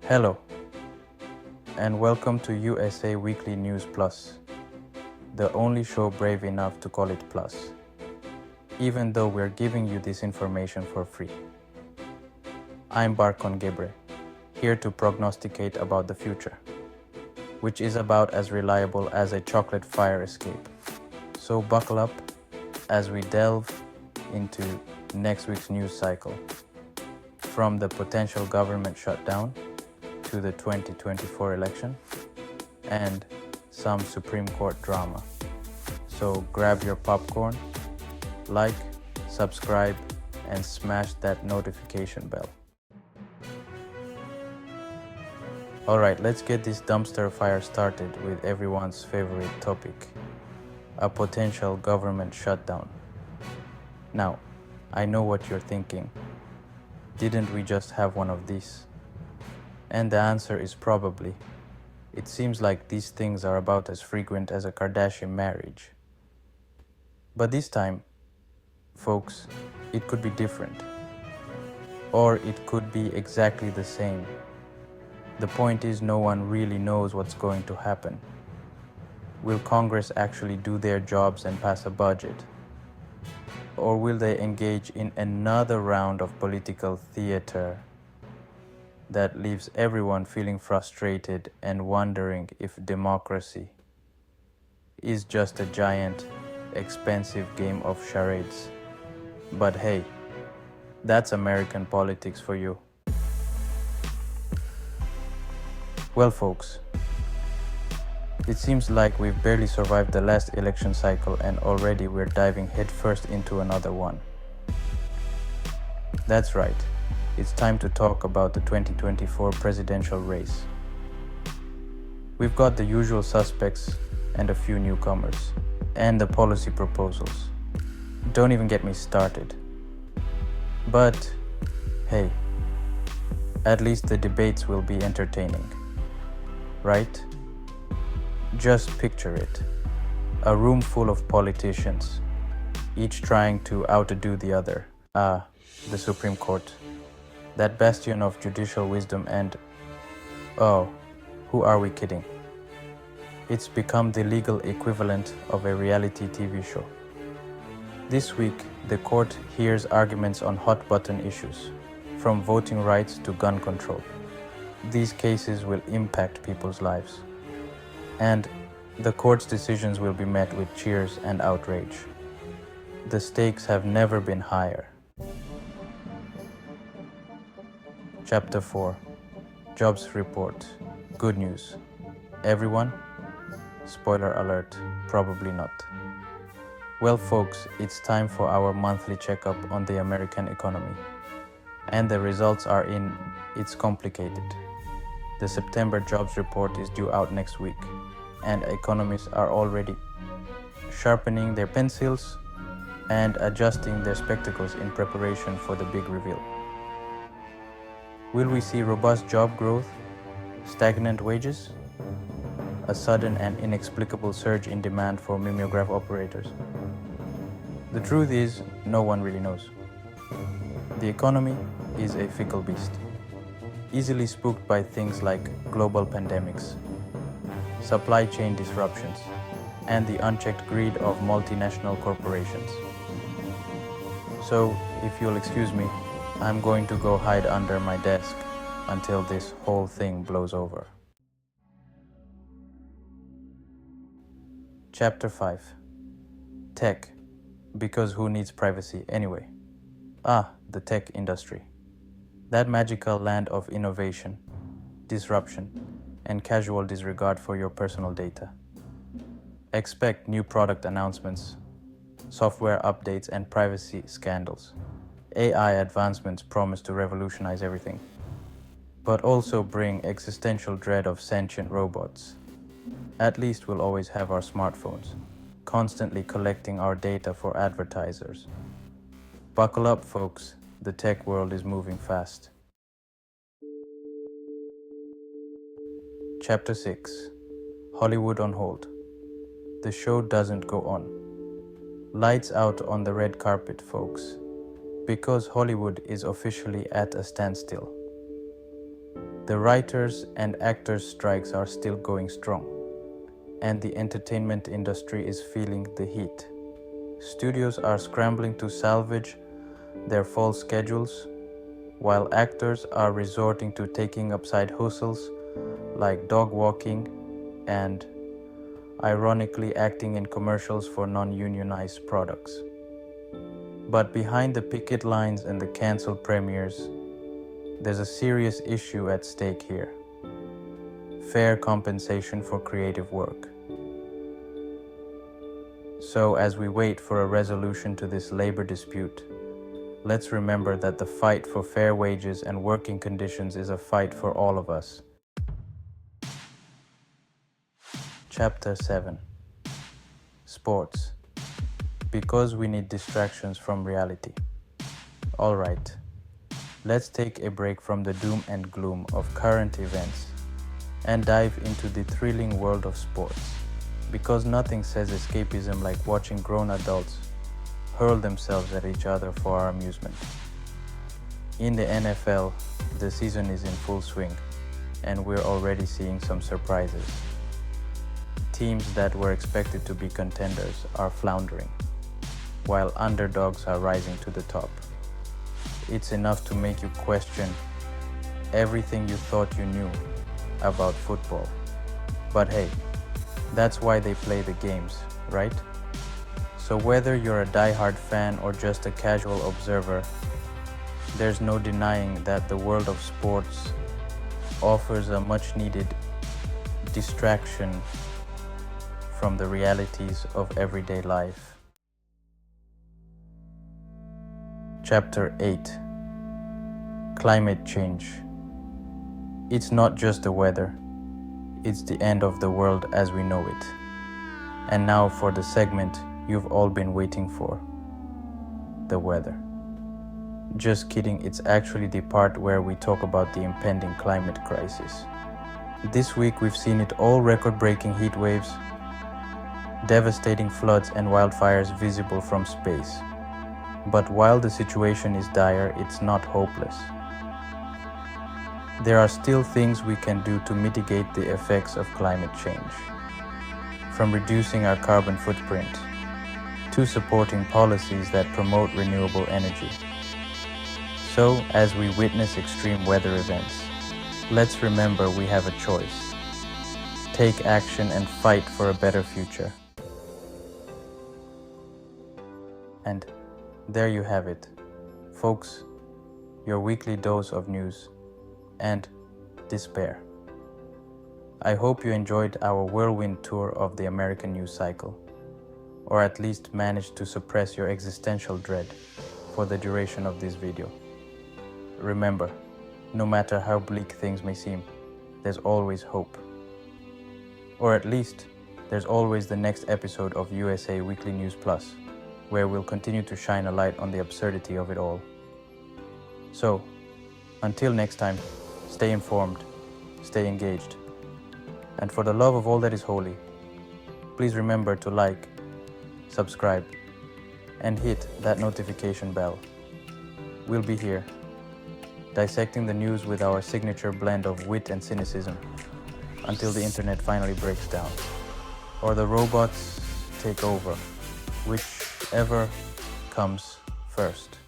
Hello, and welcome to USA Weekly News Plus, the only show brave enough to call it Plus, even though we're giving you this information for free. I'm Barkon Gebre, here to prognosticate about the future, which is about as reliable as a chocolate fire escape. So buckle up as we delve into next week's news cycle, from the potential government shutdown to the 2024 election and some Supreme Court drama. So grab your popcorn, like, subscribe, and smash that notification bell. Alright, let's get this dumpster fire started with everyone's favorite topic, a potential government shutdown. Now, I know what you're thinking. Didn't we just have one of these? And the answer is probably. It seems like these things are about as frequent as a Kardashian marriage. But this time, folks, it could be different. Or it could be exactly the same. The point is, no one really knows what's going to happen. Will Congress actually do their jobs and pass a budget? Or will they engage in another round of political theater that leaves everyone feeling frustrated and wondering if democracy is just a giant, expensive game of charades? But hey, that's American politics for you. Well, folks, it seems like we've barely survived the last election cycle and already we're diving headfirst into another one. That's right. It's time to talk about the 2024 presidential race. We've got the usual suspects and a few newcomers, and the policy proposals. Don't even get me started. But, hey, at least the debates will be entertaining, right? Just picture it. A room full of politicians, each trying to outdo the other. The Supreme Court. That bastion of judicial wisdom and, oh, who are we kidding? It's become the legal equivalent of a reality TV show. This week, the court hears arguments on hot-button issues, from voting rights to gun control. These cases will impact people's lives. And the court's decisions will be met with cheers and outrage. The stakes have never been higher. Chapter 4. Jobs Report. Good news. Everyone? Spoiler alert, probably not. Well, folks, it's time for our monthly checkup on the American economy. And the results are in. It's complicated. The September jobs report is due out next week, and economists are already sharpening their pencils and adjusting their spectacles in preparation for the big reveal. Will we see robust job growth, stagnant wages, a sudden and inexplicable surge in demand for mimeograph operators? The truth is, no one really knows. The economy is a fickle beast, easily spooked by things like global pandemics, supply chain disruptions, and the unchecked greed of multinational corporations. So, if you'll excuse me, I'm going to go hide under my desk until this whole thing blows over. Chapter 5. Tech. Because who needs privacy anyway? The tech industry. That magical land of innovation, disruption, and casual disregard for your personal data. Expect new product announcements, software updates, and privacy scandals. AI advancements promise to revolutionize everything, but also bring existential dread of sentient robots. At least we'll always have our smartphones, constantly collecting our data for advertisers. Buckle up, folks. The tech world is moving fast. Chapter 6. Hollywood on hold. The show doesn't go on. Lights out on the red carpet, folks, because Hollywood is officially at a standstill. The writers and actors strikes are still going strong, and the entertainment industry is feeling the heat. Studios are scrambling to salvage their fall schedules, while actors are resorting to taking up side hustles like dog walking and, ironically, acting in commercials for non-unionized products. But behind the picket lines and the cancelled premieres, there's a serious issue at stake here: fair compensation for creative work. So, as we wait for a resolution to this labor dispute, let's remember that the fight for fair wages and working conditions is a fight for all of us. Chapter 7: Sports. Because we need distractions from reality. Alright, let's take a break from the doom and gloom of current events and dive into the thrilling world of sports. Because nothing says escapism like watching grown adults hurl themselves at each other for our amusement. In the NFL, the season is in full swing, and we're already seeing some surprises. Teams that were expected to be contenders are floundering, while underdogs are rising to the top. It's enough to make you question everything you thought you knew about football. But hey, that's why they play the games, right? So whether you're a die-hard fan or just a casual observer, there's no denying that the world of sports offers a much-needed distraction from the realities of everyday life. Chapter 8: Climate Change. It's not just the weather, it's the end of the world as we know it. And now for the segment you've all been waiting for: the weather. Just kidding, it's actually the part where we talk about the impending climate crisis. This week we've seen it all: record-breaking heat waves, devastating floods and wildfires visible from space. But while the situation is dire, it's not hopeless. There are still things we can do to mitigate the effects of climate change. From reducing our carbon footprint to supporting policies that promote renewable energy. So, as we witness extreme weather events, let's remember we have a choice. Take action and fight for a better future. And there you have it, folks, your weekly dose of news and despair. I hope you enjoyed our whirlwind tour of the American news cycle, or at least managed to suppress your existential dread for the duration of this video. Remember, no matter how bleak things may seem, there's always hope. Or at least, there's always the next episode of USA Weekly News Plus, where we'll continue to shine a light on the absurdity of it all. So, until next time, stay informed, stay engaged, and for the love of all that is holy, please remember to like, subscribe, and hit that notification bell. We'll be here, dissecting the news with our signature blend of wit and cynicism, until the internet finally breaks down, or the robots take over, whichever comes first.